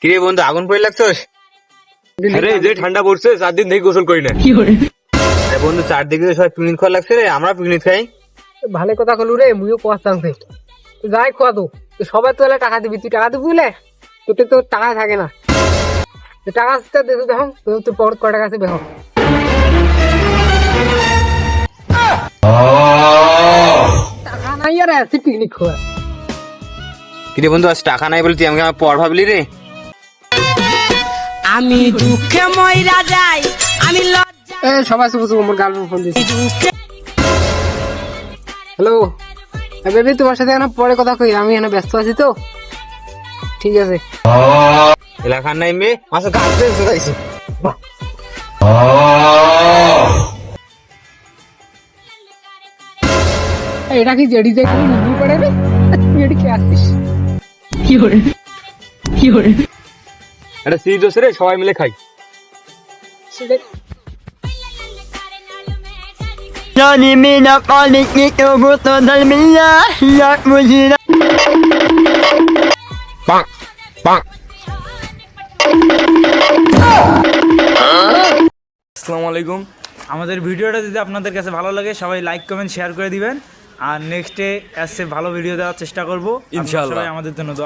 কিরে বন্ধু আগুন পড়ে লাগছোস? আরে যে ঠান্ডা পড়ছে 4 দিন থেকে গোসল করি না। আরে বন্ধু চারদিকে তো সবাই পিকনিক খাওয়া লাগছে রে, আমরা পিকনিক খাই। ভালো কথা কলু রে, মুইও কোয়াচ্ছাম যাই খোয়া তো সবাই তো এলে টাকা দিবি, তুই টাকা দিবি বুঝলে তোতে তো টাকা থাকে না, টাকা দিতে দেখো তোর পর ক টাকা আছে দেখো। টাকা নাই আর আসি পিকনিক খোয়া। কিরে বন্ধু আজ টাকা নাই বলে তুই আমাকে আমার পর ভাবলি রে? আমি দুঃখে মইরা যাই, আমি এ সবাই শুভ শুভ, আমার গার্লফ্রেন্ড ফোন দিচ্ছে। হ্যালো বেবি, তোমার সাথে এখন পরে কথা কই, আমি এখানে ব্যস্ত আছি তো। ঠিক আছে। এলাকার নাই মেয়ে মাসে কাটতে চাইছি। এটা কি জেডি যাই তুমি নিবি পড়ে রে, তুই এটি কি আসছিস? এটা সিরিজ হচ্ছে রে, সবাই মিলে খাই। সেটা Johnny Mina calling me to go to the Mila, yak mujina. আসসালামু আলাইকুম। আমাদের ভিডিওটা যদি আপনাদের কাছে ভালো লাগে সবাই লাইক কমেন্ট শেয়ার করে দিবেন, আর নেক্সটে আসছে ভালো ভিডিও দেওয়ার চেষ্টা করব ইনশাআল্লাহ। সবাই আমাদের জন্য দোয়া